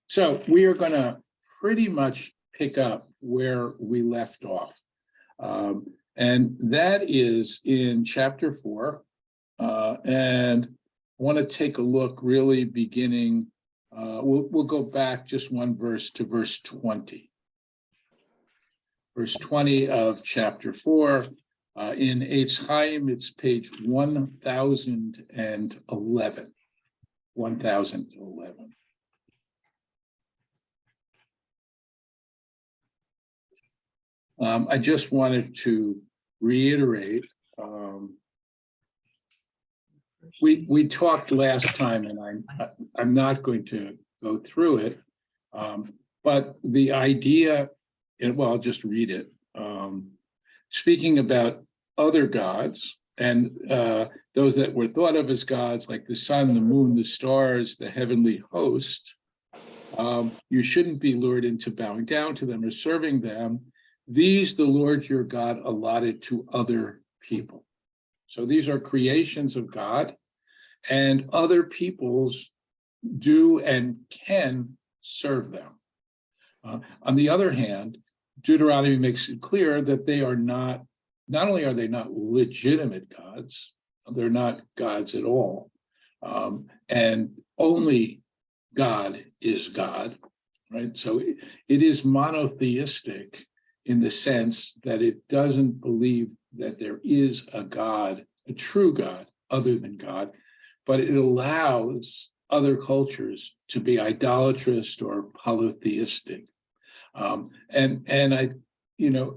So we are going to pretty much pick up where we left off. And that is in chapter 4. And I want to take a look really beginning. We'll go back just one verse to verse 20. Verse 20 of chapter 4. In Eitz Chaim, it's page 1011. 1011. I just wanted to reiterate, we talked last time, and I'm not going to go through it, but the idea, well, I'll just read it. Speaking about other gods and those that were thought of as gods, like the sun, the moon, the stars, the heavenly host, you shouldn't be lured into bowing down to them or serving them. These the Lord your God allotted to other people. So these are creations of God, and other peoples do and can serve them. On the other hand, Deuteronomy makes it clear that they are not only are they not legitimate gods, they're not gods at all. And only God is God, right? So it is monotheistic in the sense that it doesn't believe that there is a God, a true God, other than God, but it allows other cultures to be idolatrous or polytheistic. And I,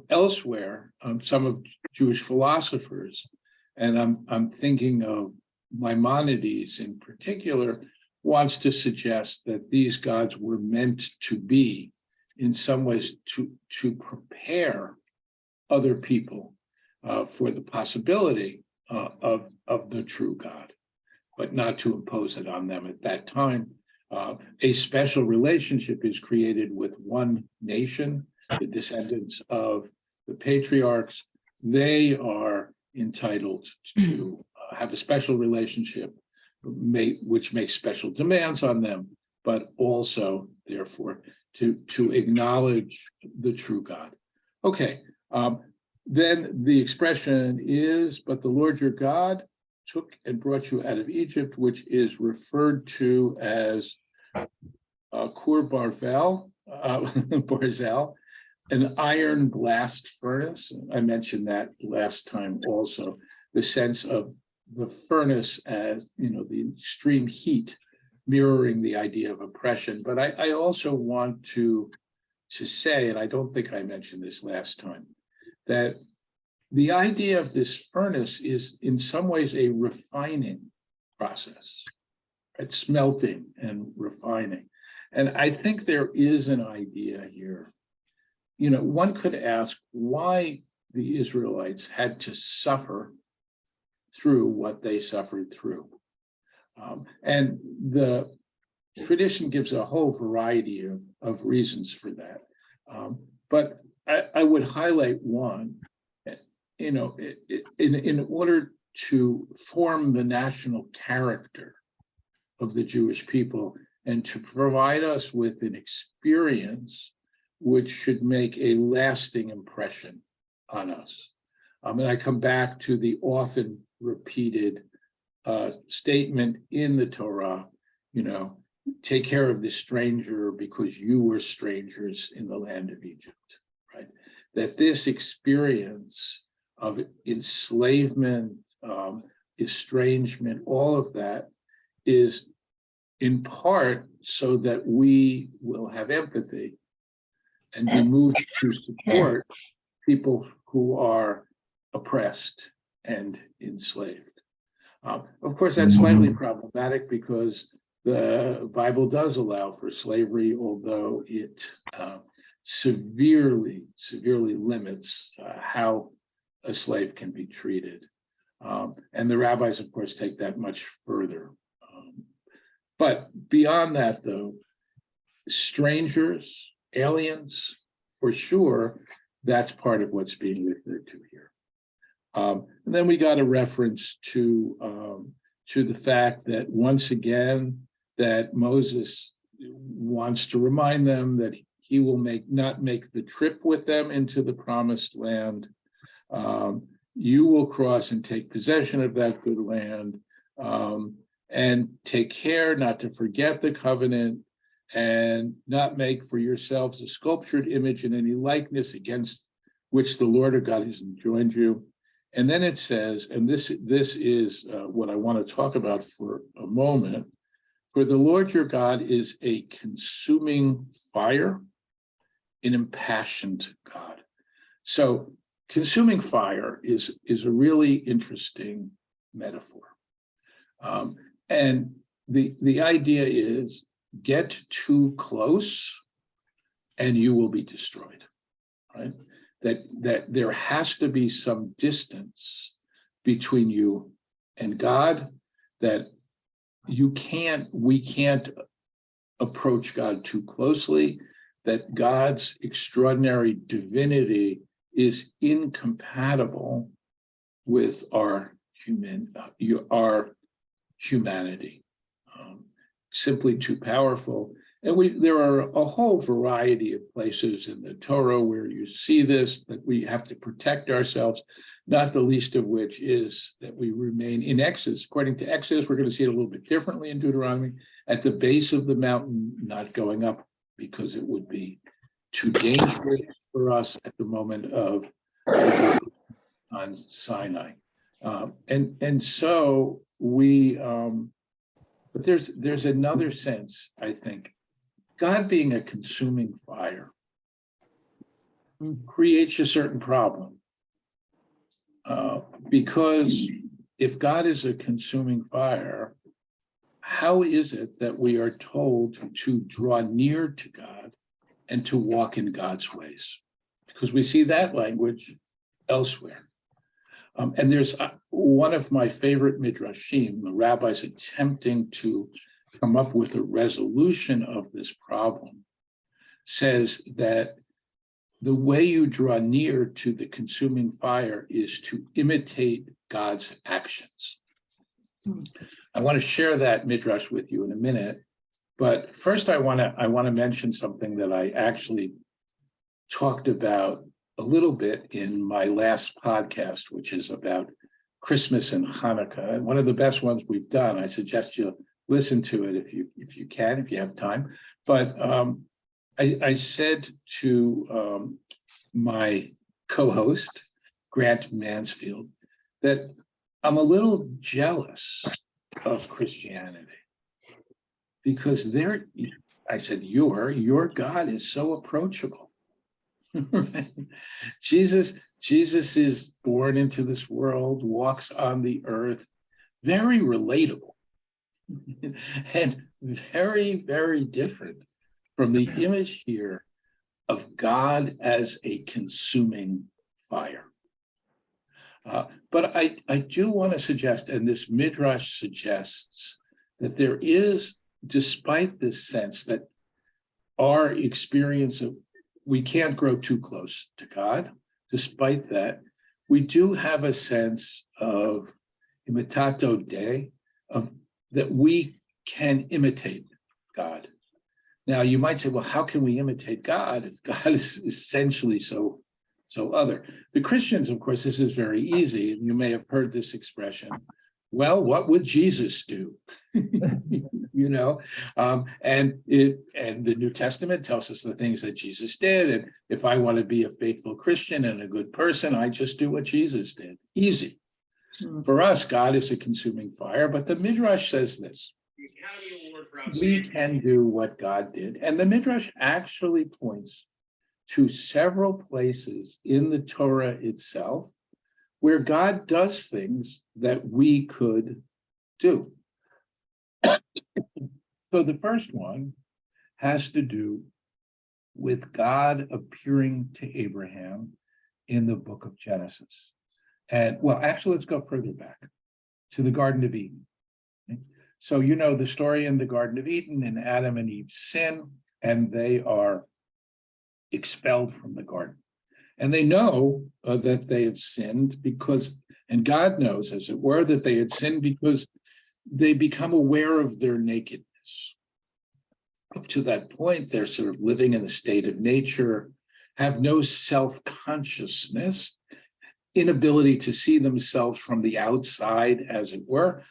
elsewhere, some of Jewish philosophers, and I'm thinking of Maimonides in particular, wants to suggest that these gods were meant to be, in some ways, to prepare other people for the possibility of the true God, but not to impose it on them at that time. A special relationship is created with one nation, the descendants of the patriarchs. They are entitled to have a special relationship, which makes special demands on them, but also, therefore, to acknowledge the true God. Okay, then the expression is, but the Lord your God took and brought you out of Egypt, which is referred to as Kur Barzel, an iron blast furnace. I mentioned that last time also, the sense of the furnace as, the extreme heat mirroring the idea of oppression. But I also want to say, and I don't think I mentioned this last time, that the idea of this furnace is in some ways a refining process, right? Smelting and refining. And I think there is an idea here. One could ask why the Israelites had to suffer through what they suffered through. And the tradition gives a whole variety of reasons for that. But I would highlight one, in order to form the national character of the Jewish people and to provide us with an experience which should make a lasting impression on us. And I come back to the often repeated statement in the Torah, take care of the stranger because you were strangers in the land of Egypt, right? That this experience of enslavement, estrangement, all of that is in part so that we will have empathy and be moved to support people who are oppressed and enslaved. Of course, that's slightly problematic because the Bible does allow for slavery, although it severely limits how a slave can be treated. And the rabbis, of course, take that much further. But beyond that, though, strangers, aliens, for sure, that's part of what's being referred to here. And then we got a reference to the fact that once again, that Moses wants to remind them that he will not make the trip with them into the promised land. You will cross and take possession of that good land, and take care not to forget the covenant, and not make for yourselves a sculptured image in any likeness against which the Lord our God has enjoined you. And then it says, and this is what I want to talk about for a moment, for the Lord your God is a consuming fire, an impassioned God. So consuming fire is a really interesting metaphor. And the idea is get too close and you will be destroyed, right? That there has to be some distance between you and God, that we can't approach God too closely, that God's extraordinary divinity is incompatible with our humanity, simply too powerful. And there are a whole variety of places in the Torah where you see this, that we have to protect ourselves, not the least of which is that we remain in Exodus. According to Exodus, we're going to see it a little bit differently in Deuteronomy, at the base of the mountain, not going up, because it would be too dangerous for us at the moment of on Sinai. And so but there's another sense, I think. God being a consuming fire creates a certain problem, because if God is a consuming fire, how is it that we are told to draw near to God and to walk in God's ways? Because we see that language elsewhere. And there's one of my favorite midrashim, the rabbis attempting to come up with a resolution of this problem, says that the way you draw near to the consuming fire is to imitate God's actions. I want to share that midrash with you in a minute, but first I want to mention something that I actually talked about a little bit in my last podcast, which is about Christmas and Hanukkah, and one of the best ones we've done. I suggest you listen to it if you can, if you have time. But I said to my co-host, Grant Mansfield, that I'm a little jealous of Christianity, because I said, your God is so approachable. Jesus is born into this world, walks on the earth, very relatable, and very, very different from the image here of God as a consuming fire. But I do want to suggest, and this midrash suggests, that there is, despite this sense that our experience of we can't grow too close to God, despite that, we do have a sense of imitato Dei, of that we can imitate God. Now, you might say, well, how can we imitate God if God is essentially so other? The Christians, of course, this is very easy, and you may have heard this expression, well, what would Jesus do? And the New Testament tells us the things that Jesus did. And if I want to be a faithful Christian and a good person, I just do what Jesus did. Easy. For us, God is a consuming fire, but the Midrash says this: we can do what God did. And the Midrash actually points to several places in the Torah itself where God does things that we could do. So the first one has to do with God appearing to Abraham in the book of Genesis. And well, actually, let's go further back to the Garden of Eden. So you know the story in the Garden of Eden, and Adam and Eve sin, and they are expelled from the garden. And they know that they have sinned because, and God knows, as it were, that they had sinned because they become aware of their nakedness. up to that point, they're sort of living in a state of nature, have no self-consciousness, inability to see themselves from the outside, as it were.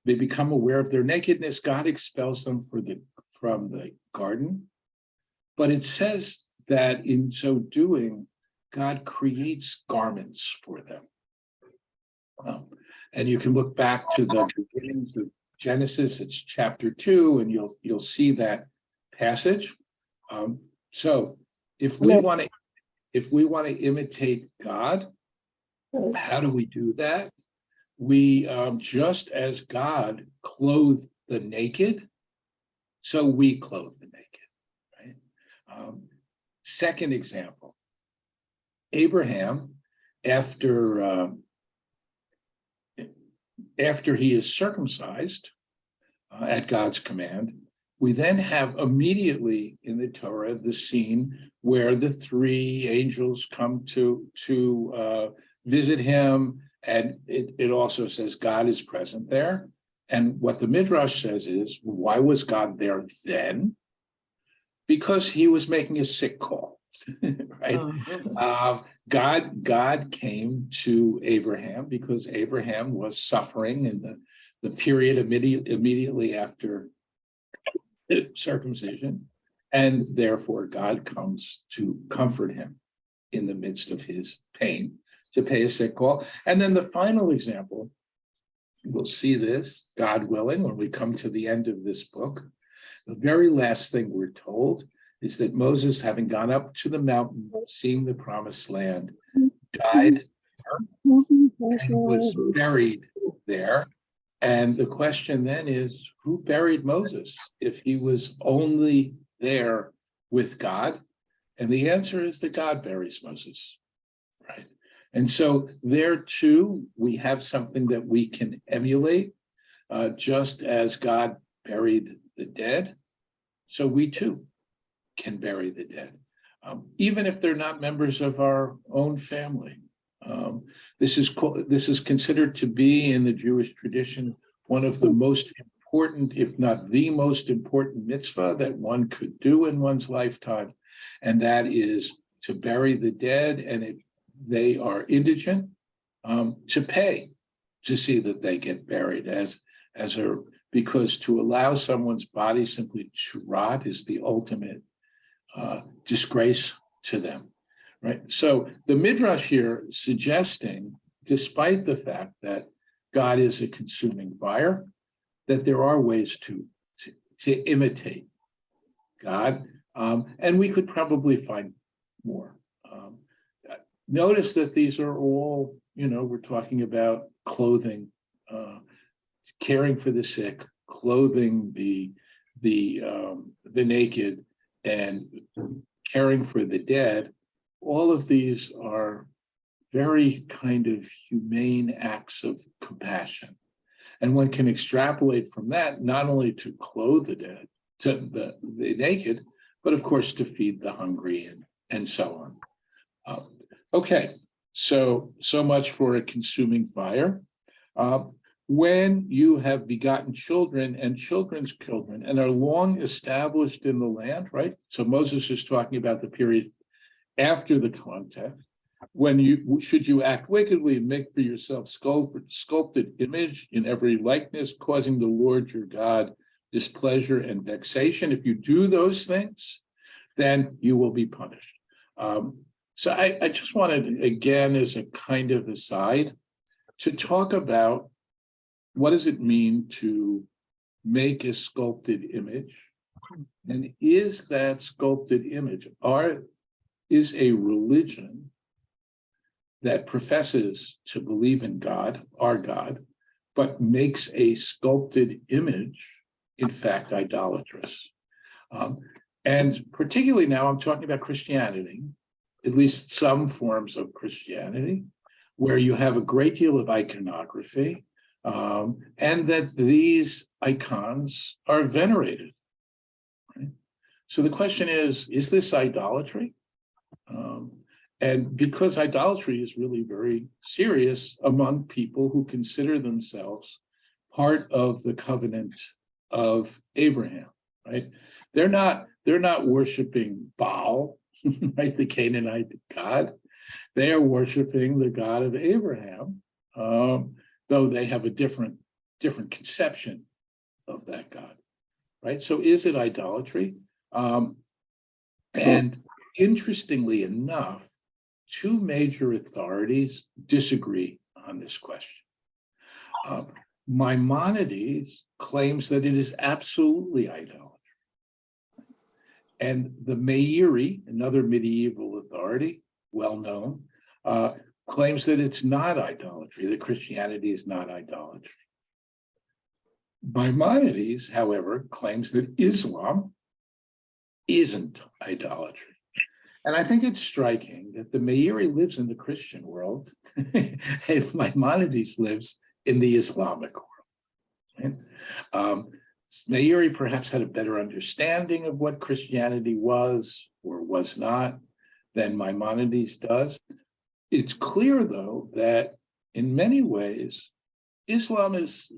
They become aware of their nakedness. God expels them from the garden. But it says that in so doing, God creates garments for them. And you can look back to the beginnings of Genesis, it's chapter 2, and you'll see that passage. So if we want to imitate God, how do we do that? We just as God clothed the naked, so we clothe the naked, right? Second example, Abraham, after he is circumcised at God's command, we then have immediately in the Torah the scene where the three angels come to visit him, and it also says God is present there. And what the Midrash says is, why was God there then? Because he was making a sick call, right? God came to Abraham because Abraham was suffering in the period immediately after circumcision, and therefore God comes to comfort him in the midst of his pain, to pay a sick call. And then the final example, we'll see this, God willing, when we come to the end of this book. The very last thing we're told is that Moses, having gone up to the mountain, seeing the promised land, died and was buried there. And the question then is, who buried Moses if he was only there with God? And the answer is that God buries Moses, right? And so there too, we have something that we can emulate, just as God buried the dead, so we too can bury the dead, even if they're not members of our own family. This is considered to be, in the Jewish tradition, one of the most important, if not the most important mitzvah that one could do in one's lifetime, and that is to bury the dead, and if they are indigent, to pay to see that they get buried because to allow someone's body simply to rot is the ultimate disgrace to them, right? So the Midrash here suggesting, despite the fact that God is a consuming fire, that there are ways to imitate God, and we could probably find more. Notice that these are all, we're talking about clothing, caring for the sick, clothing the naked, and caring for the dead. All of these are very kind of humane acts of compassion. And one can extrapolate from that, not only to clothe the dead, to the naked, but of course to feed the hungry and so on. Okay, so much for a consuming fire. When you have begotten children and children's children and are long established in the land, right? So Moses is talking about the period after the context, when should you act wickedly and make for yourself sculpted image in every likeness, causing the Lord your God displeasure and vexation. If you do those things, then you will be punished. So I just wanted, again, as a kind of aside, to talk about what does it mean to make a sculpted image, and is that sculpted image is a religion that professes to believe in God, our God, but makes a sculpted image, in fact, idolatrous. And particularly now I'm talking about Christianity, at least some forms of Christianity, where you have a great deal of iconography, and that these icons are venerated. Right? So the question is this idolatry? And because idolatry is really very serious among people who consider themselves part of the covenant of Abraham. right? They're not worshiping Baal, right? The Canaanite god. They are worshiping the God of Abraham, though they have a different conception of that God, right? So is it idolatry? And interestingly enough, two major authorities disagree on this question. Maimonides claims that it is absolutely idolatry. And the Meiri, another medieval authority, well known, claims that it's not idolatry, that Christianity is not idolatry. Maimonides, however, claims that Islam isn't idolatry. And I think it's striking that the Meiri lives in the Christian world and Maimonides lives in the Islamic world. Right? Meiri perhaps had a better understanding of what Christianity was or was not than Maimonides does. It's clear, though, that in many ways, Islam is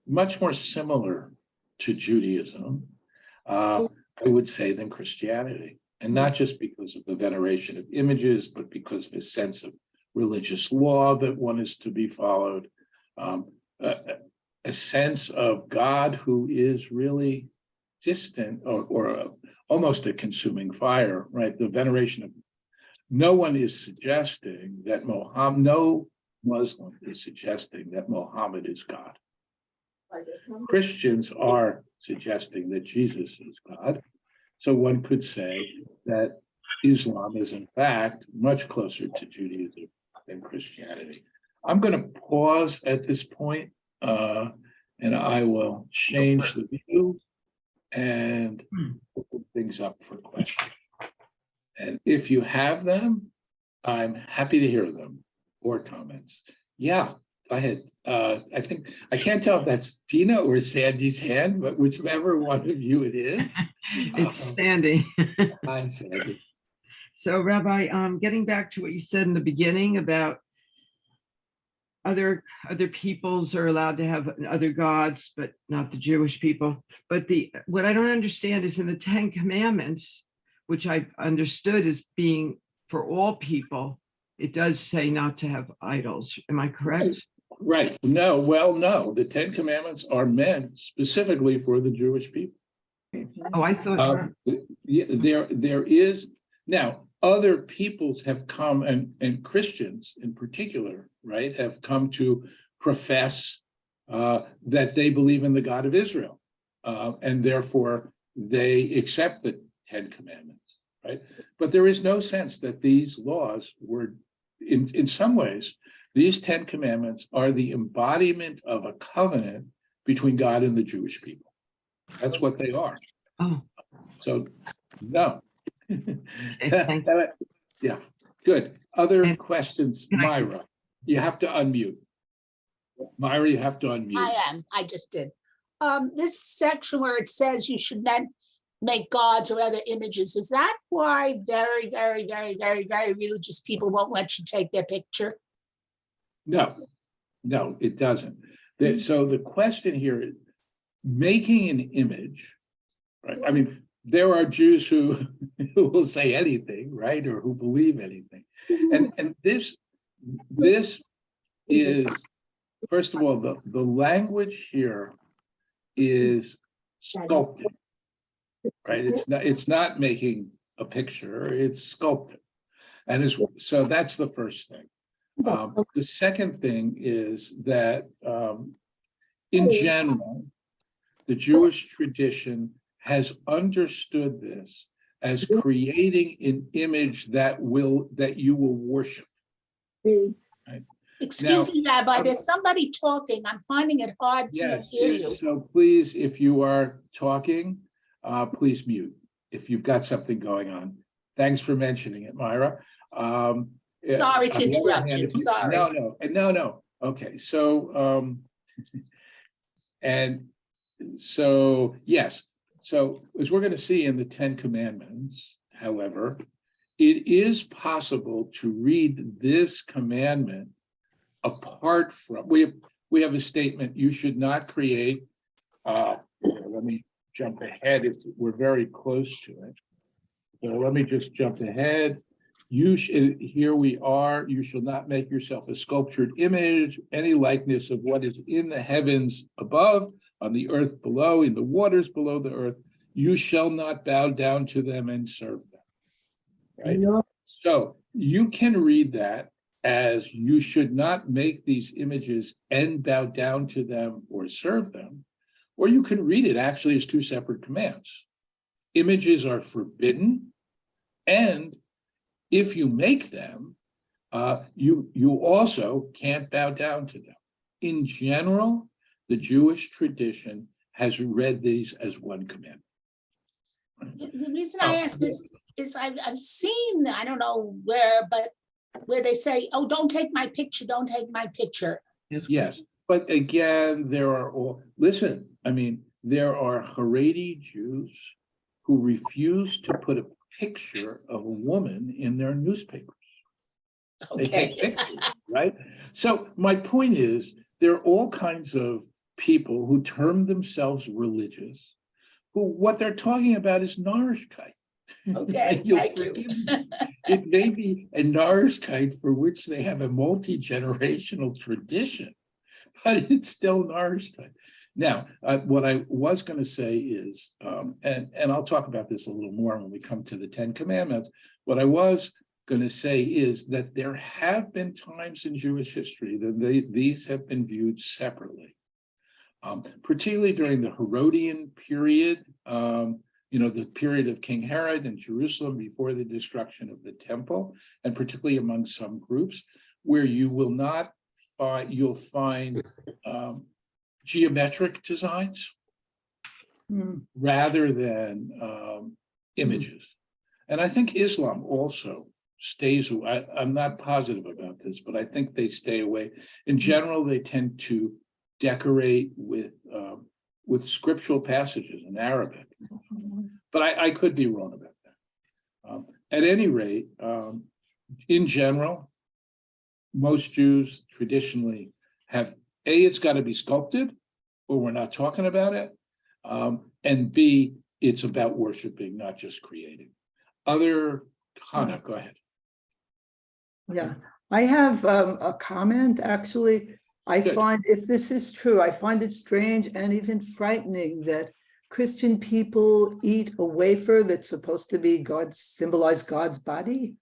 much more similar to Judaism, I would say, than Christianity. And not just because of the veneration of images, but because of a sense of religious law that one is to be followed, a sense of God who is really distant or almost a consuming fire, right? The veneration of, no one is suggesting that no Muslim is suggesting that Muhammad is God. Christians are suggesting that Jesus is God. So one could say that Islam is in fact much closer to Judaism than Christianity. I'm going to pause at this point, and I will change the view and open things up for questions. And if you have them, I'm happy to hear them or comments. Yeah, go ahead. I think, I can't tell if that's Dina or Sandy's hand, but whichever one of you it is. It's Sandy. Hi, Sandy. So, Rabbi, getting back to what you said in the beginning about other peoples are allowed to have other gods, but not the Jewish people. But what I don't understand is in the Ten Commandments, which I understood as being for all people, it does say not to have idols. Am I correct? Right. No, well, no. The Ten Commandments are meant specifically for the Jewish people. Oh, I thought there is now other peoples have come, and Christians in particular, right, have come to profess that they believe in the God of Israel, and therefore they accept the Ten Commandments, right? But there is no sense that these laws were, in some ways, these Ten Commandments are the embodiment of a covenant between God and the Jewish people. That's what they are. Oh. So, no. Okay, Yeah, good. Other questions? Myra, you have to unmute. Myra, you have to unmute. I am. I just did. This section where it says you should not make gods or other images, is that why very, very, very, very, very religious people won't let you take their picture? No, it doesn't. So the question here is making an image, right? I mean, there are Jews who will say anything, right? Or who believe anything. And this is, first of all, the language here is sculpted, right? It's not making a picture, it's sculpted. And so that's the first thing. The second thing is that in general, the Jewish tradition has understood this as creating an image that you will worship. Right? Excuse me, Rabbi, there's somebody talking. I'm finding it hard to hear you. So please, if you are talking, please mute if you've got something going on. Thanks for mentioning it, Myra. Sorry to interrupt you. Sorry. No. Okay, so and so yes. So as we're going to see in the Ten Commandments, however, it is possible to read this commandment apart from, we have a statement, you should not create, let me jump ahead. We're very close to it. So let me just jump ahead. Here we are. You shall not make yourself a sculptured image, any likeness of what is in the heavens above, on the earth below, in the waters below the earth. You shall not bow down to them and serve them. Right? No. So you can read that as you should not make these images and bow down to them or serve them. Or you can read it actually as two separate commands. Images are forbidden, and if you make them, you also can't bow down to them. In general, the Jewish tradition has read these as one commandment. The reason I ask is I've seen, I don't know where, but where they say, oh, don't take my picture, don't take my picture. Yes, but again, there are Haredi Jews who refuse to put a picture of a woman in their newspapers. They take Okay. pictures, right? So my point is, there are all kinds of people who term themselves religious, who what they're talking about is Narishkeit. Okay, You'll thank you. forgive me. It may be a Narishkeit for which they have a multi-generational tradition, but it's still Narishkeit. Now, what I was going to say is, and I'll talk about this a little more when we come to the Ten Commandments. What I was going to say is that there have been times in Jewish history that these have been viewed separately, particularly during the Herodian period, the period of King Herod in Jerusalem before the destruction of the temple, and particularly among some groups, where you will not find, you'll find geometric designs rather than images. And I think Islam also stays away. I'm not positive about this, but I think they stay away. In general, they tend to decorate with scriptural passages in Arabic, but I could be wrong about that. At any rate, in general, most Jews traditionally have it's got to be sculpted, or we're not talking about it, and B, it's about worshiping, not just creating. Hannah, go ahead. Yeah, I have a comment, actually. I Good. find, if this is true, I find it strange and even frightening that Christian people eat a wafer that's supposed to be symbolize God's body.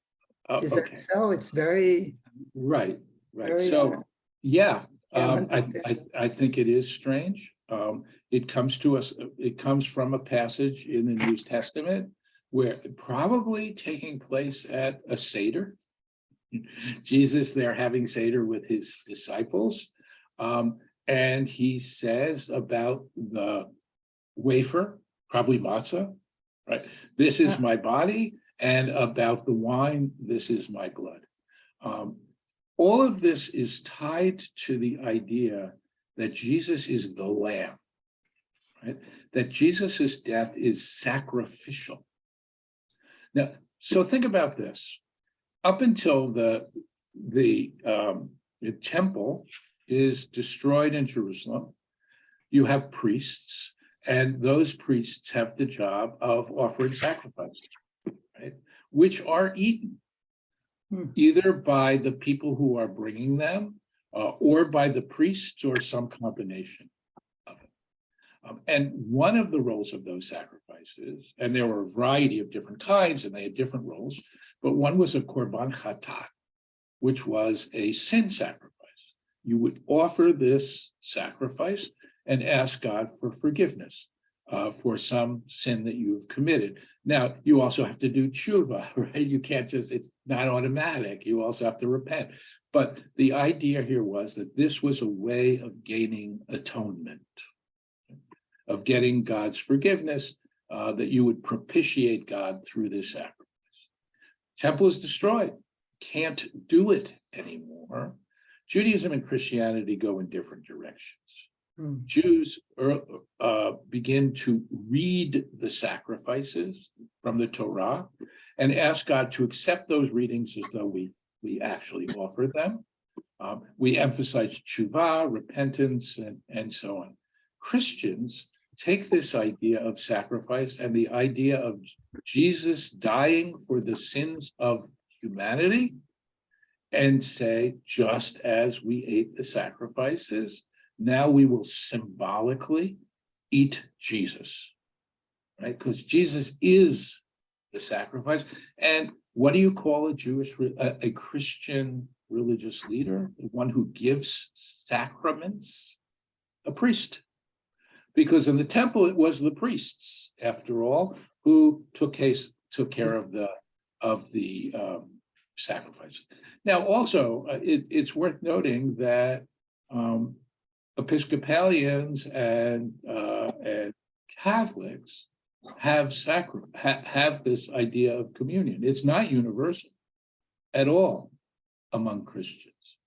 Is Okay. that so? It's very Right. very, So, yeah, can't understand. I think it is strange. It comes to us, it comes from a passage in the New Testament where probably taking place at a Seder. Jesus there having Seder with his disciples. And he says about the wafer, probably matzah, right? This is my body, and about the wine, this is my blood. All of this is tied to the idea that Jesus is the Lamb, right? That Jesus's death is sacrificial. Now, so think about this. Up until the temple is destroyed in Jerusalem, you have priests, and those priests have the job of offering sacrifices, right? Which are eaten either by the people who are bringing them, or by the priests, or some combination of it. And one of the roles of those sacrifices, and there were a variety of different kinds, and they had different roles, but one was a korban chatat, which was a sin sacrifice. You would offer this sacrifice and ask God for forgiveness for some sin that you've committed. Now, you also have to do tshuva, right? You can't just, it's not automatic. You also have to repent. But the idea here was that this was a way of gaining atonement, of getting God's forgiveness, that you would propitiate God through this sacrifice. Temple is destroyed, can't do it anymore. Judaism and Christianity go in different directions. Jews begin to read the sacrifices from the Torah and ask God to accept those readings as though we actually offer them. We emphasize tshuva, repentance, and so on. Christians take this idea of sacrifice and the idea of Jesus dying for the sins of humanity and say, just as we ate the sacrifices, now we will symbolically eat Jesus, right? Because Jesus is the sacrifice. And what do you call a Christian religious leader? The one who gives sacraments? A priest. Because in the temple, it was the priests, after all, who took care of the sacrifices. Now, also, it's worth noting that Episcopalians and Catholics have this idea of communion. It's not universal at all among Christians.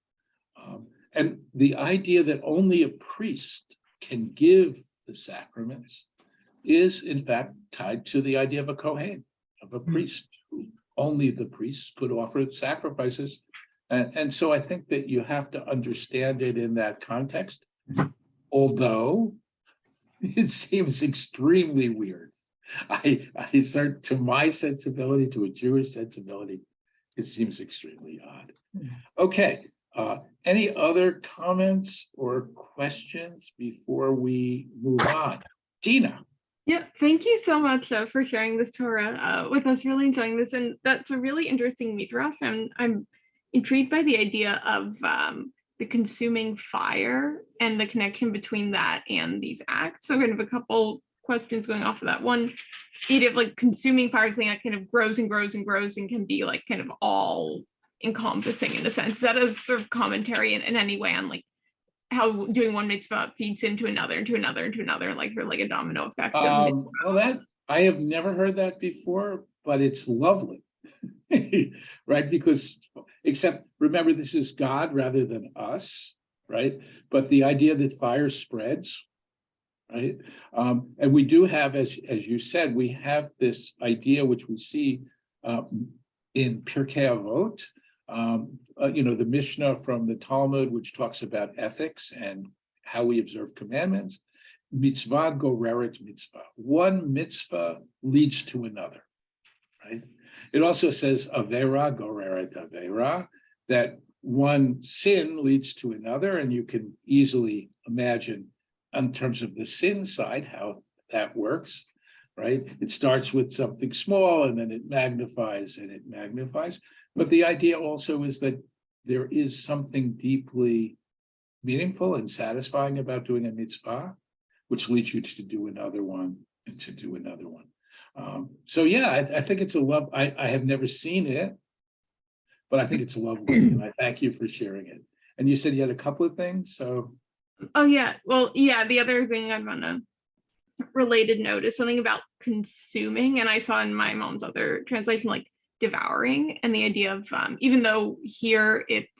And the idea that only a priest can give the sacraments is in fact tied to the idea of a Kohen, of a priest. Only the priests could offer sacrifices. And so I think that you have to understand it in that context, although it seems extremely weird. I start, to my sensibility, to a Jewish sensibility, it seems extremely odd. Okay, any other comments or questions before we move on? Gina. Yeah, thank you so much for sharing this Torah with us. Really enjoying this, and that's a really interesting midrash. And I'm intrigued by the idea of the consuming fire and the connection between that and these acts. So, kind of a couple questions going off of that. One, idea of like consuming fire, something that kind of grows and grows and grows and can be like kind of all encompassing in a sense. Is that a sort of commentary in any way on like how doing one mitzvah feeds into another, into another, into another, like for like a domino effect? Well, that I have never heard that before, but it's lovely, right? Because except remember, this is God rather than us, right? But the idea that fire spreads, right? And we do have, as you said, we have this idea which we see in Pirkei Avot. The Mishnah from the Talmud, which talks about ethics and how we observe commandments. Mitzvah goreret mitzvah. One mitzvah leads to another, right? It also says avera goreret avera, that one sin leads to another, and you can easily imagine in terms of the sin side how that works, right? It starts with something small and then it magnifies and it magnifies. But the idea also is that there is something deeply meaningful and satisfying about doing a mitzvah, which leads you to do another one and to do another one. So yeah, I think it's a love. I have never seen it, but I think it's lovely, and I thank you for sharing it. And you said you had a couple of things, so. Oh yeah, well, yeah, the other thing I'm on a related note is something about consuming, and I saw in my mom's other translation like devouring, and the idea of even though here it's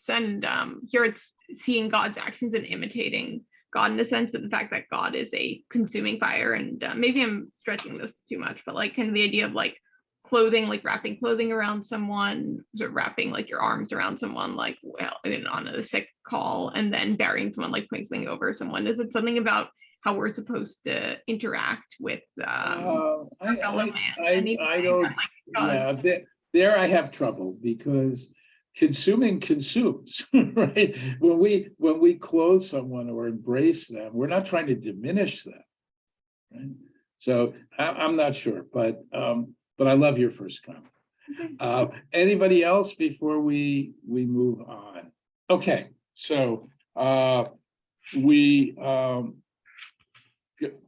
seeing God's actions and imitating God in a sense, but the fact that God is a consuming fire, and maybe I'm stretching this too much, but like kind of the idea of like clothing, like wrapping clothing around someone, sort of wrapping like your arms around someone, like on a sick call, and then burying someone, like putting something over someone. Is it something about how we're supposed to interact with I don't. Yeah, there I have trouble because consuming consumes, right? When we clothe someone or embrace them, we're not trying to diminish them, right? So I'm not sure, but I love your first comment. Anybody else before we move on? Okay, so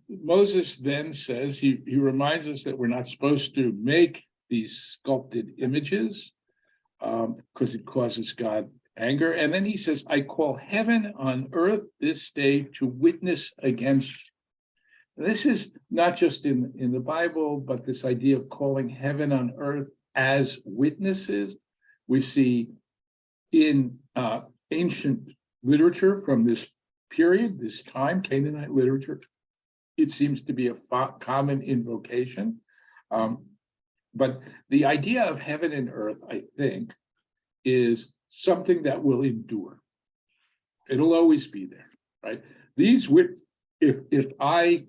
Moses then says, he reminds us that we're not supposed to make these sculpted images because it causes God anger. And then he says, I call heaven on earth this day to witness against you. This is not just in the Bible, but this idea of calling heaven on earth as witnesses. We see in ancient literature from this period, this time, Canaanite literature, it seems to be a common invocation. But the idea of heaven and earth, I think, is something that will endure. It'll always be there, right? If I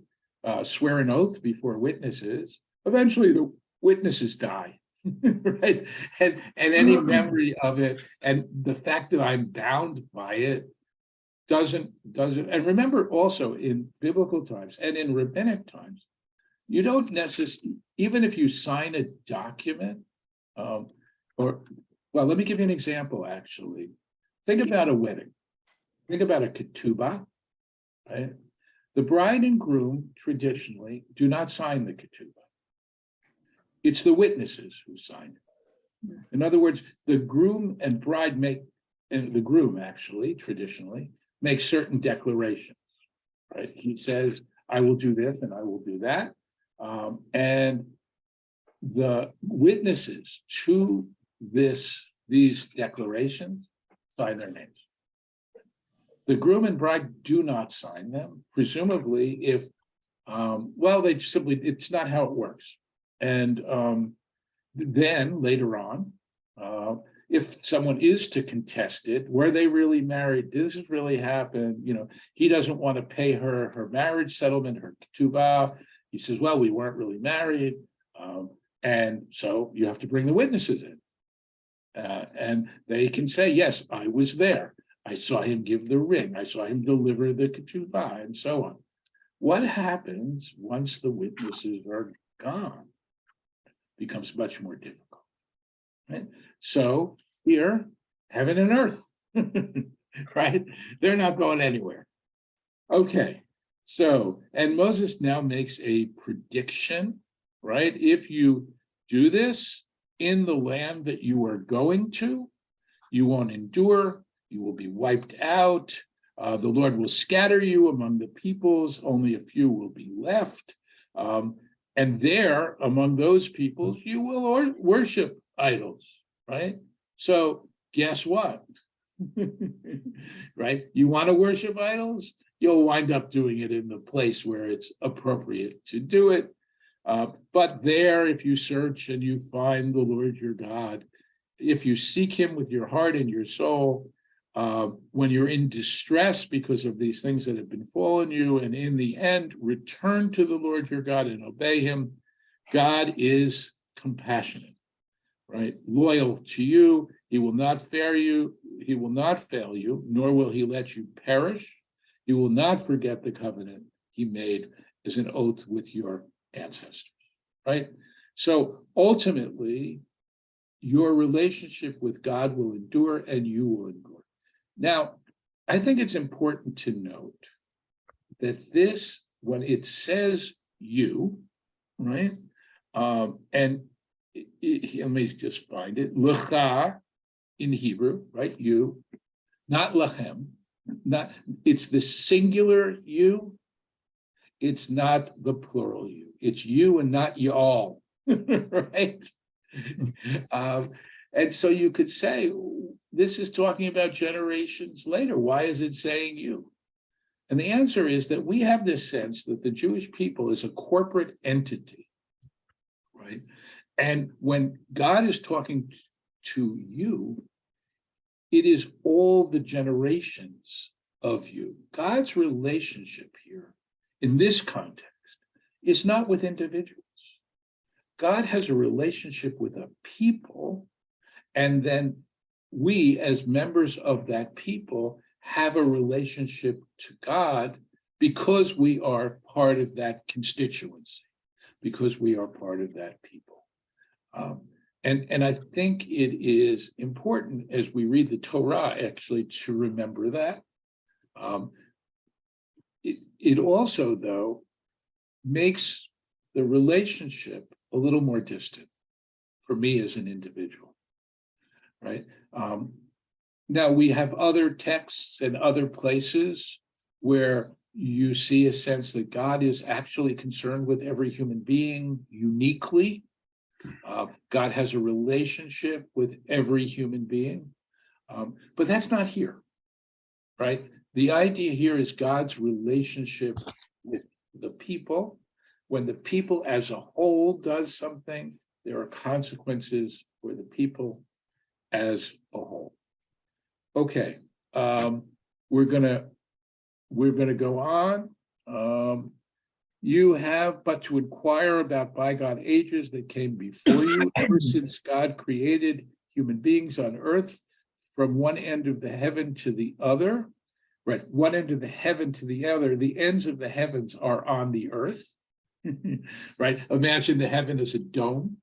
swear an oath before witnesses, eventually the witnesses die. Right? And any memory of it and the fact that I'm bound by it doesn't, and remember also in biblical times and in rabbinic times, you don't necessarily, even if you sign a document, or, well, let me give you an example, actually. Think about a wedding. Think about a ketubah, right? The bride and groom traditionally do not sign the ketubah. It's the witnesses who sign it. In other words, the groom and bride make, and the groom actually traditionally makes certain declarations, right? He says, I will do this and I will do that. And the witnesses to these declarations sign their names. The groom and bride do not sign them, presumably if, well, they simply, it's not how it works. And then later on, if someone is to contest it, were they really married? Did this really happen? You know, he doesn't want to pay her marriage settlement, her ketubah. He says, well, we weren't really married. And so you have to bring the witnesses in. And they can say, yes, I was there. I saw him give the ring. I saw him deliver the ketubah and so on. What happens once the witnesses are gone? Becomes much more difficult, right? So here, heaven and earth, right? They're not going anywhere. Okay, so, and Moses now makes a prediction, right? If you do this in the land that you are going to, you won't endure, you will be wiped out. The Lord will scatter you among the peoples, only a few will be left. And there, among those peoples, you will worship idols, right? So guess what? Right? You want to worship idols? You'll wind up doing it in the place where it's appropriate to do it. But there, if you search and you find the Lord your God, if you seek him with your heart and your soul, when you're in distress because of these things that have befallen you, and in the end, return to the Lord your God and obey him. God is compassionate, right? Loyal to you. He will not fail you. He will not fail you, nor will he let you perish. He will not forget the covenant he made as an oath with your ancestors, right? So ultimately, your relationship with God will endure and you will endure. Now, I think it's important to note that this, when it says you, right? And let me just find it, lecha in Hebrew, right? You, not lechem, not, it's the singular you, it's not the plural you, it's you and not y'all, right? And so you could say, this is talking about generations later. Why is it saying you? And the answer is that we have this sense that the Jewish people is a corporate entity, right? And when God is talking to you, it is all the generations of you. God's relationship here, in this context, is not with individuals. God has a relationship with a people, and then we, as members of that people, have a relationship to God because we are part of that constituency, because we are part of that people. And I think it is important as we read the Torah, actually, to remember that. It also, though, makes the relationship a little more distant for me as an individual, right? Now, we have other texts and other places where you see a sense that God is actually concerned with every human being uniquely. God has a relationship with every human being, but that's not here, right? The idea here is God's relationship with the people. When the people as a whole does something, there are consequences for the people as a whole. Okay, we're gonna go on. You have but to inquire about bygone ages that came before you, ever since God created human beings on earth from one end of the heaven to the other. Right, one end of the heaven to the other. The ends of the heavens are on the earth. Right, imagine the heaven as a dome.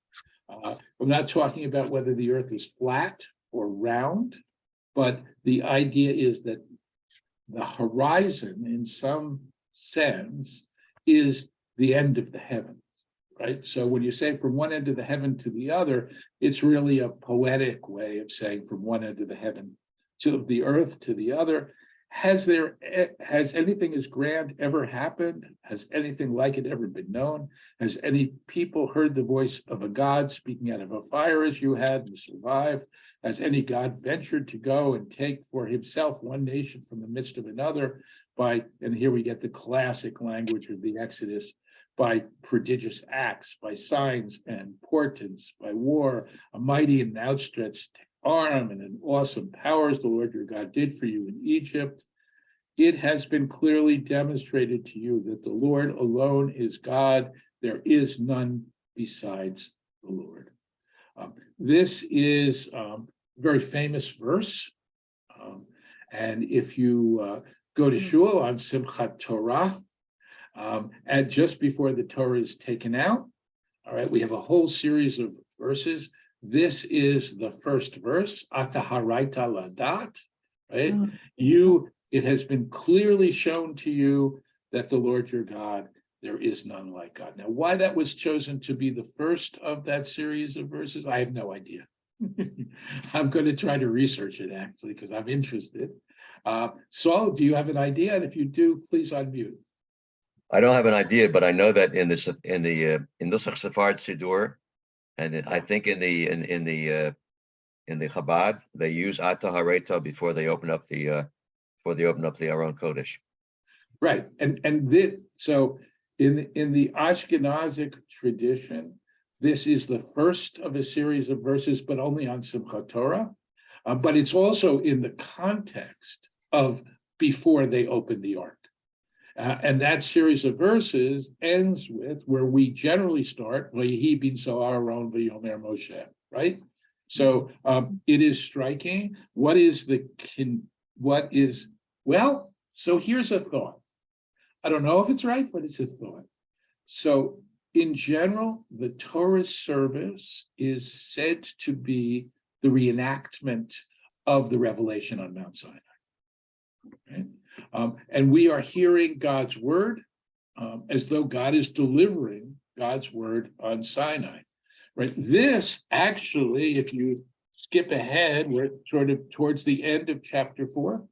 I'm not talking about whether the earth is flat or round, but the idea is that the horizon, in some sense, is the end of the heavens, right? So when you say from one end of the heaven to the other, it's really a poetic way of saying from one end of the heaven to the earth to the other. Has anything as grand ever happened? Has anything like it ever been known? Has any people heard the voice of a God speaking out of a fire as you had and survived? Has any God ventured to go and take for himself one nation from the midst of another by, and here we get the classic language of the Exodus, by prodigious acts, by signs and portents, by war, a mighty and outstretched arm and an awesome power as the Lord your God did for you in Egypt? It has been clearly demonstrated to you that the Lord alone is God. There is none besides the Lord. This is a very famous verse. And if you go to Shul on Simchat Torah, and just before the Torah is taken out, all right, we have a whole series of verses. This is the first verse, Ataharaita ladat, right? It has been clearly shown to you that the Lord your God, there is none like God. Now, why that was chosen to be the first of that series of verses, I have no idea. I'm going to try to research it actually, because I'm interested. Saul, do you have an idea? And if you do, please unmute. I don't have an idea, but I know that in the Nusach Sephard Siddur, and I think in the Chabad, they use Ata Hareta before they open up the Aron Kodesh. Right, so in the Ashkenazic tradition, this is the first of a series of verses, but only on Simchat Torah. But it's also in the context of before they open the ark. And that series of verses ends with where we generally start, V'yehi b'nso Aaron v'yomer Moshe, right? So it is striking. So here's a thought. I don't know if it's right, but it's a thought. So in general, the Torah service is said to be the reenactment of the revelation on Mount Sinai. Right? And we are hearing God's word as though God is delivering God's word on Sinai. Right? This actually, if you skip ahead, we're sort of towards the end of chapter 4.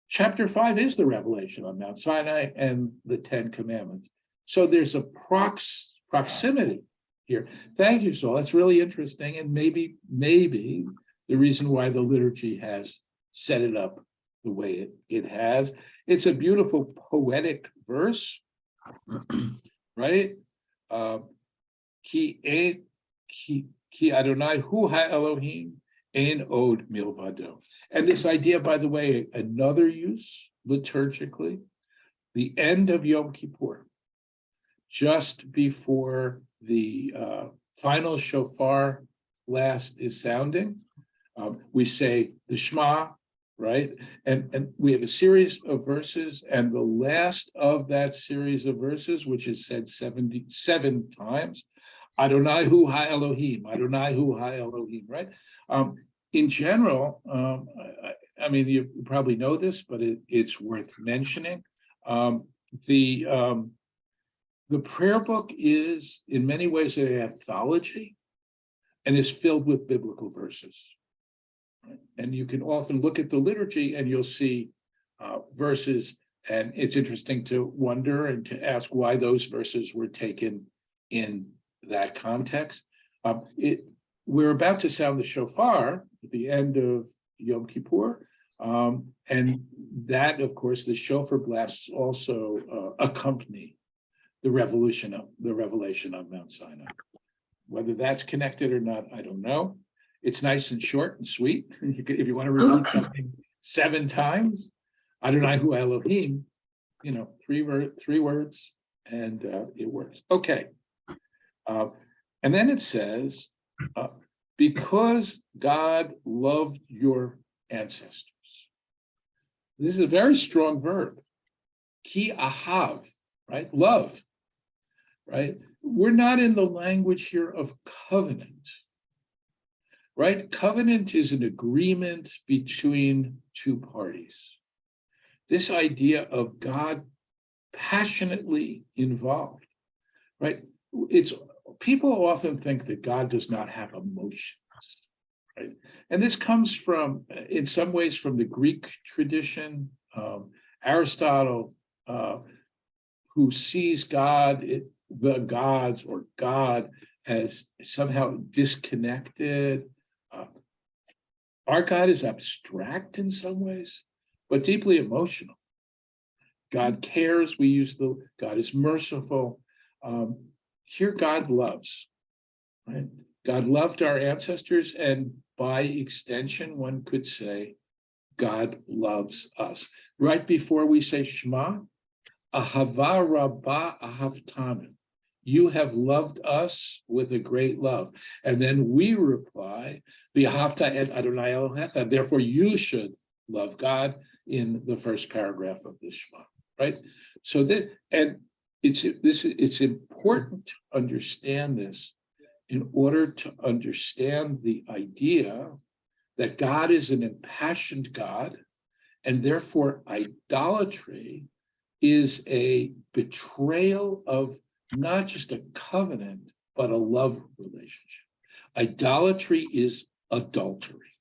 Chapter 5 is the revelation on Mount Sinai and the 10 Commandments. So there's a proximity here. Thank you, Saul. That's really interesting. And maybe the reason why the liturgy has set it up the way it has. It's a beautiful poetic verse, right? Ki Adonai hu ha-Elohim ein od milvado. And this idea, by the way, another use liturgically, the end of Yom Kippur, just before the final shofar blast is sounding, we say the Shema, right? And we have a series of verses, and the last of that series of verses, which is said 77 times, Adonai hu ha-Elohim, Adonai hu ha-Elohim, right? In general, I mean, you probably know this, but it's worth mentioning. The prayer book is in many ways an anthology and is filled with biblical verses. Right? And you can often look at the liturgy and you'll see verses, and it's interesting to wonder and to ask why those verses were taken in that context. We're about to sound the shofar at the end of Yom Kippur, and that, of course, the shofar blasts also accompany the revelation on Mount Sinai. Whether that's connected or not, I don't know. It's nice and short and sweet. If you want to repeat something 7 times, Adonai hu Elohim, 3 words, and it works. Okay. And then it says, because God loved your ancestors. This is a very strong verb. Ki ahav, right? Love, right? We're not in the language here of covenant, right? Covenant is an agreement between two parties. This idea of God passionately involved, right? It's people often think that God does not have emotions, right? And this comes from, in some ways, from the Greek tradition. Aristotle, who sees God, the gods or God as somehow disconnected. Our God is abstract in some ways, but deeply emotional. God cares. We use the God is merciful. Here, God loves, right? God loved our ancestors, and by extension, one could say, God loves us. Right before we say Shema, Ahava Rabbah Ahavtanu. You have loved us with a great love. And then we reply, V'ahavta et Adonai Elohecha. Therefore, you should love God in the first paragraph of the Shema, right? So that, and it's important to understand this in order to understand the idea that God is an impassioned God, and therefore idolatry is a betrayal of not just a covenant, but a love relationship. Idolatry is adultery,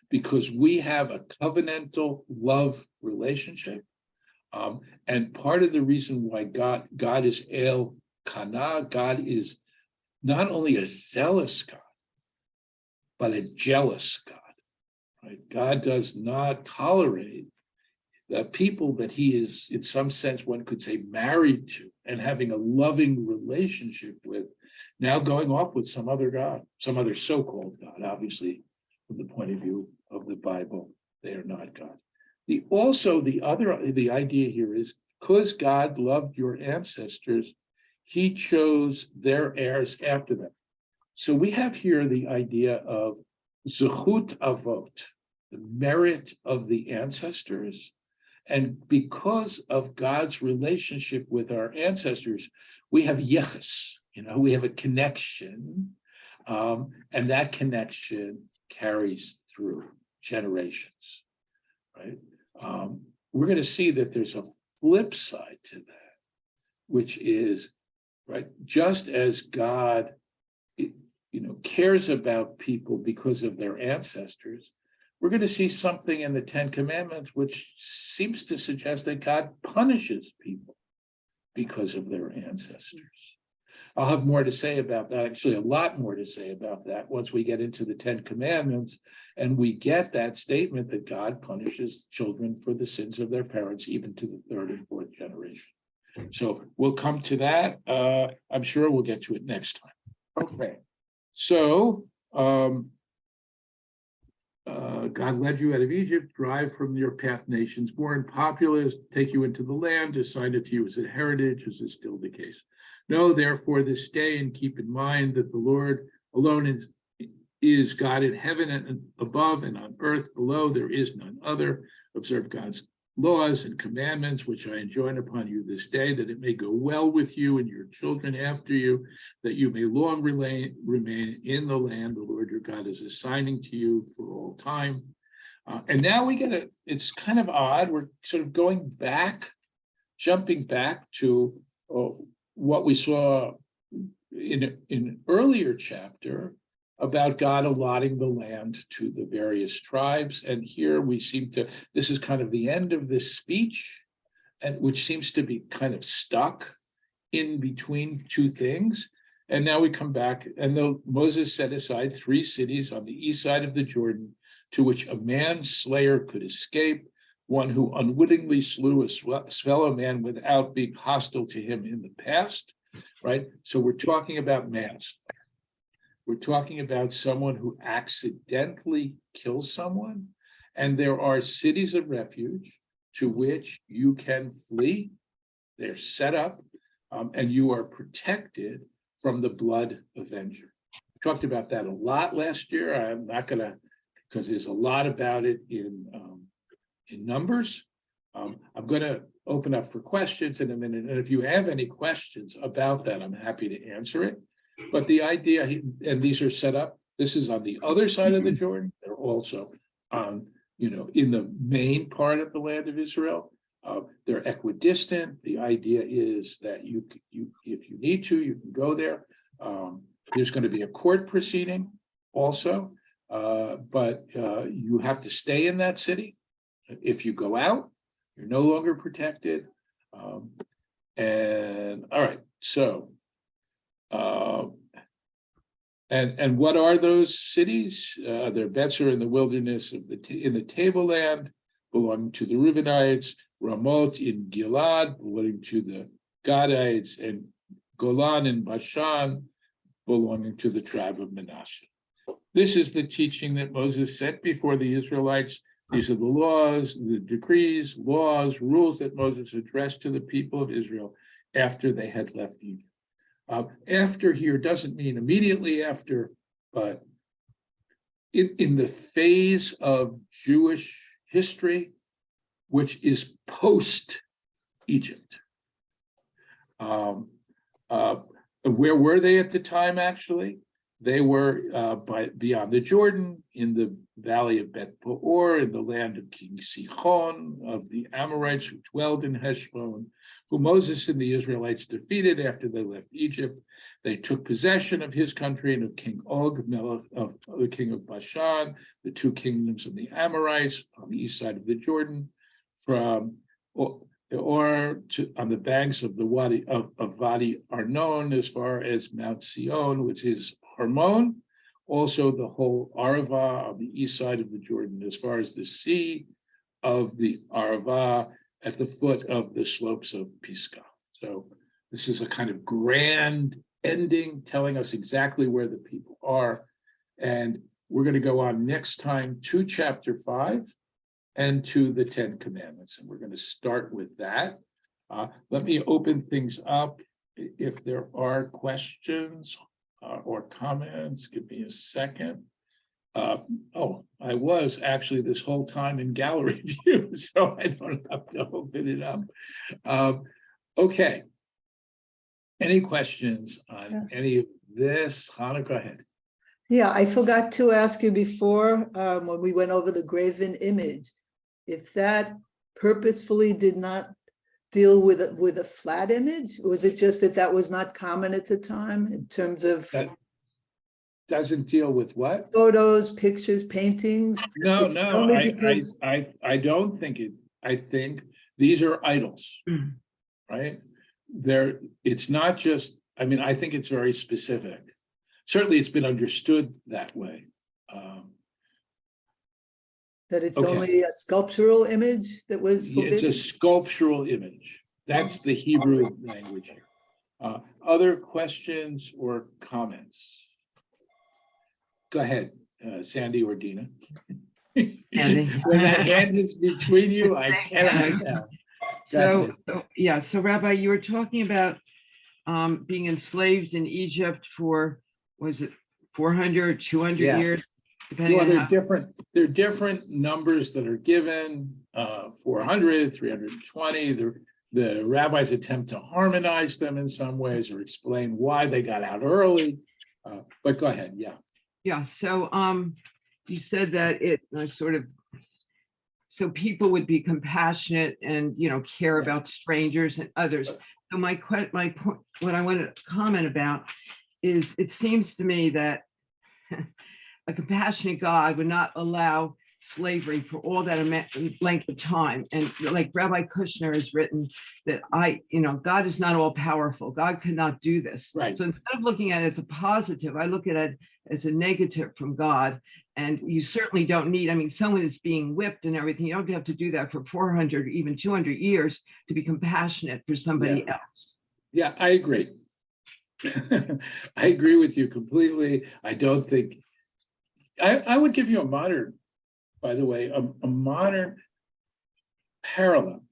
because we have a covenantal love relationship. And part of the reason why God is El Kana, God is not only a zealous God, but a jealous God, right? God does not tolerate the people that he is, in some sense, one could say, married to and having a loving relationship with, now going off with some other God, some other so-called God. Obviously, from the point of view of the Bible, they are not God. The idea here is, because God loved your ancestors, he chose their heirs after them. So we have here the idea of zechut avot, the merit of the ancestors. And because of God's relationship with our ancestors, we have yeches, we have a connection, and that connection carries through generations, right? We're going to see that there's a flip side to that, which is, right, just as God, cares about people because of their ancestors, we're going to see something in the Ten Commandments which seems to suggest that God punishes people because of their ancestors. I'll have more to say about that, actually a lot more to say about that once we get into the Ten Commandments and we get that statement that God punishes children for the sins of their parents, even to the third and fourth generation. So we'll come to that. I'm sure we'll get to it next time. Okay, so God led you out of Egypt, drive from your path nations born populous, take you into the land, assign it to you as a heritage, as is still the case. Know therefore this day and keep in mind that the Lord alone is God in heaven and above, and on earth below there is none other. Observe God's laws and commandments, which I enjoin upon you this day, that it may go well with you and your children after you, that you may long remain in the land the Lord your God is assigning to you for all time. And now it's kind of odd. We're sort of jumping back to what we saw in an earlier chapter about God allotting the land to the various tribes. And here we this is kind of the end of this speech, and which seems to be kind of stuck in between two things. And now we come back, and Moses set aside 3 cities on the east side of the Jordan to which a manslayer could escape, one who unwittingly slew his fellow man without being hostile to him in the past, right? So we're talking about manslaughter. We're talking about someone who accidentally kills someone, and there are cities of refuge to which you can flee. they're set up, and you are protected from the blood avenger. Talked about that a lot last year. I'm not gonna, because there's a lot about it in Numbers. I'm gonna open up for questions in a minute, and if you have any questions about that, I'm happy to answer it. But the idea, and these are set up, this is on the other side of the Jordan. They're also on, in the main part of the land of Israel. They're equidistant. The idea is that you, if you need to, you can go there. There's going to be a court proceeding also, but you have to stay in that city. If you go out, you're no longer protected. And all right, so and what are those cities? Their bets are in the wilderness of in the tableland, belonging to the Reubenites, Ramoth in Gilad, belonging to the Gadites, and Golan in Bashan, belonging to the tribe of Manasseh. This is the teaching that Moses set before the Israelites. These are the laws, the decrees, laws, rules that Moses addressed to the people of Israel after they had left Egypt. After here doesn't mean immediately after, but in the phase of Jewish history, which is post-Egypt. Where were they at the time, actually? They were beyond the Jordan, in the valley of Beth Peor, in the land of King Sihon, of the Amorites who dwelled in Heshbon, who Moses and the Israelites defeated after they left Egypt. They took possession of his country and of King Og, of the king of Bashan, the two kingdoms of the Amorites on the east side of the Jordan, from or to, on the banks of the Wadi of Wadi Arnon, as far as Mount Sion, which is Hermon, also the whole Arava on the east side of the Jordan, as far as the sea of the Arava at the foot of the slopes of Pisgah. So this is a kind of grand ending, telling us exactly where the people are. And we're going to go on next time to chapter 5 and to the 10 Commandments. And we're going to start with that. Let me open things up. If there are questions or comments, give me a second. Oh, I was actually this whole time in gallery view, so I don't have to open it up. Okay. Any questions on any of this? Hannah, go ahead. Yeah, I forgot to ask you before, when we went over the graven image, if that purposefully did not deal with a flat image, or was it just that that was not common at the time in terms of That doesn't deal with what? photos, pictures, paintings? No, It's no, only because- I don't think it. I think these are idols, right? It's not just, I mean, I think it's very specific. Certainly it's been understood that way. That it's Okay. only a sculptural image that was It's forbidden? a sculptural image. That's the Hebrew language. Other questions or comments? Go ahead, Sandy or Dina. Sandy. When that hand is between you, I cannot tell. Go ahead. So Rabbi, you were talking about being enslaved in Egypt for, was it 400, 200 Yeah. years? Depending Well, on there are different numbers that are given, 400, 320. The rabbis attempt to harmonize them in some ways or explain why they got out early. But go ahead, yeah. Yeah, so you said that it sort of, so people would be compassionate and, care about strangers and others. So my point, what I want to comment about is, it seems to me that a compassionate God would not allow slavery for all that length of time. And like Rabbi Kushner has written that God is not all powerful. God could not do this. Right. So instead of looking at it as a positive, I look at it as a negative from God. And you certainly don't need, someone is being whipped and everything. You don't have to do that for 400 or even 200 years to be compassionate for somebody else. Yeah, I agree. I agree with you completely. I don't think, I would give you a modern, by the way, a modern parallel.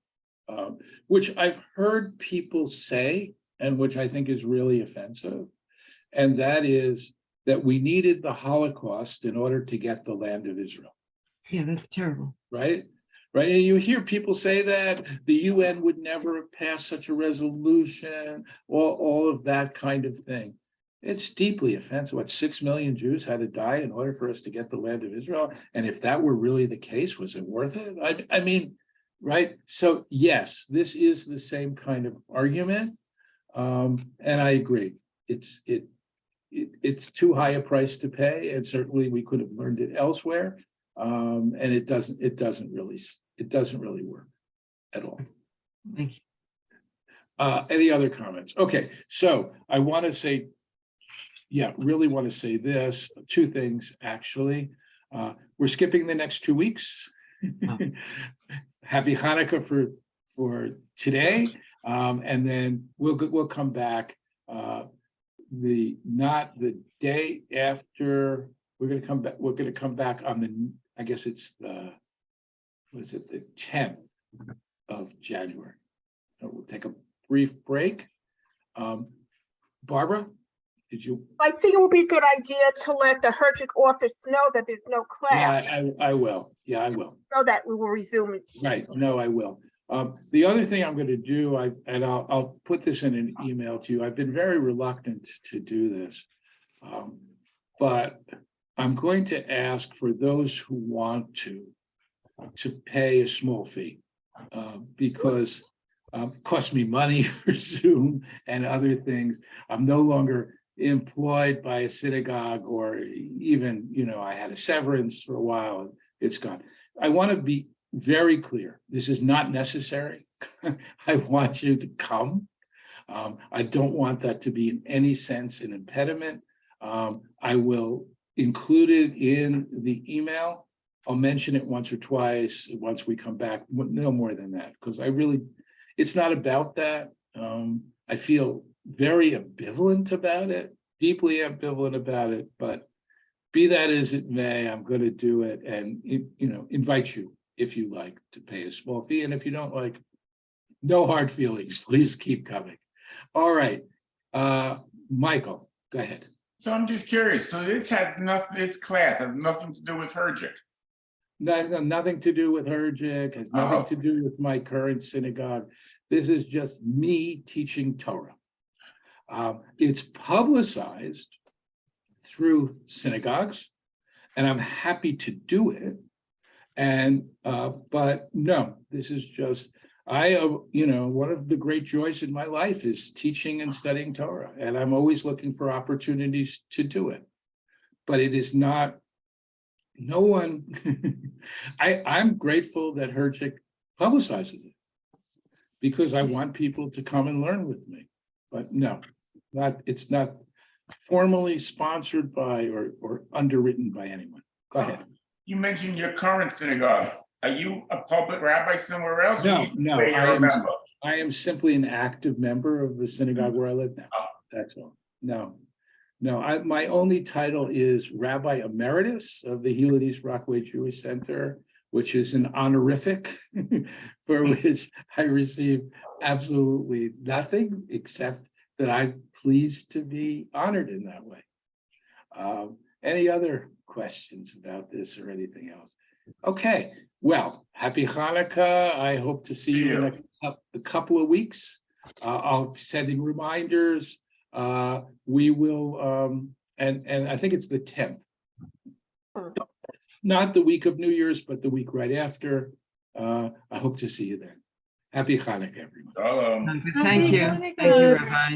which I've heard people say, and which I think is really offensive. And that is that we needed the Holocaust in order to get the land of Israel, Yeah, that's terrible. right? Right, and you hear people say that the UN would never pass such a resolution, all of that kind of thing. It's deeply offensive. What, 6 million Jews had to die in order for us to get the land of Israel? And if that were really the case, was it worth it? I mean, right? So yes, this is the same kind of argument. And I agree. It's too high a price to pay, and certainly we could have learned it elsewhere. And it doesn't really work at all. Thank you. Any other comments? Okay, so I want to say, really want to say this, two things, actually. We're skipping the next 2 weeks. Happy Hanukkah for today. And then we'll come back not the day after. We're going to come back on the, I guess it's the 10th of January. So we'll take a brief break. Barbara, did you? I think it would be a good idea to let the Hertrick office know that there's no class, Yeah, I will. Yeah, I will. so that we will resume it. Right. No, I will. The other thing I'm going to do, I'll put this in an email to you. I've been very reluctant to do this, but I'm going to ask for those who want to pay a small fee, because it costs me money for Zoom and other things. I'm no longer employed by a synagogue, or even, I had a severance for a while. It's gone. I want to be very clear. This is not necessary. I want you to come. I don't want that to be in any sense an impediment. I will include it in the email. I'll mention it once or twice once we come back, no more than that, because it's not about that. I feel very ambivalent about it, deeply ambivalent about it, but be that as it may, I'm going to do it and, invite you, if you like, to pay a small fee. And if you don't like, no hard feelings, please keep coming. All right, Michael, go ahead. So I'm just curious, so this class has nothing to do with Hertrick? Nothing to do with Hertrick, has nothing to do with my current synagogue. This is just me teaching Torah. It's publicized through synagogues, and I'm happy to do it. And but no, this is just one of the great joys in my life is teaching and studying Torah, and I'm always looking for opportunities to do it. But it is not. No one. I'm grateful that Hertrick publicizes it, because I want people to come and learn with me. But no, it's not formally sponsored by or underwritten by anyone. Go ahead. You mentioned your current synagogue. Are you a public rabbi somewhere else? No, I am simply an active member of the synagogue where I live now. That's all. No, my only title is Rabbi Emeritus of the Gila East Rockaway Jewish Center, which is an honorific for which I receive absolutely nothing except that I'm pleased to be honored in that way. Any other questions about this or anything else? Okay, well, happy Hanukkah. I hope to see you in a couple of weeks. I'll be sending reminders. We will, and I think it's the 10th. Not the week of New Year's, but the week right after. I hope to see you then. Happy Hanukkah, everyone. Hello. Thank you. Thank you, Rabbi.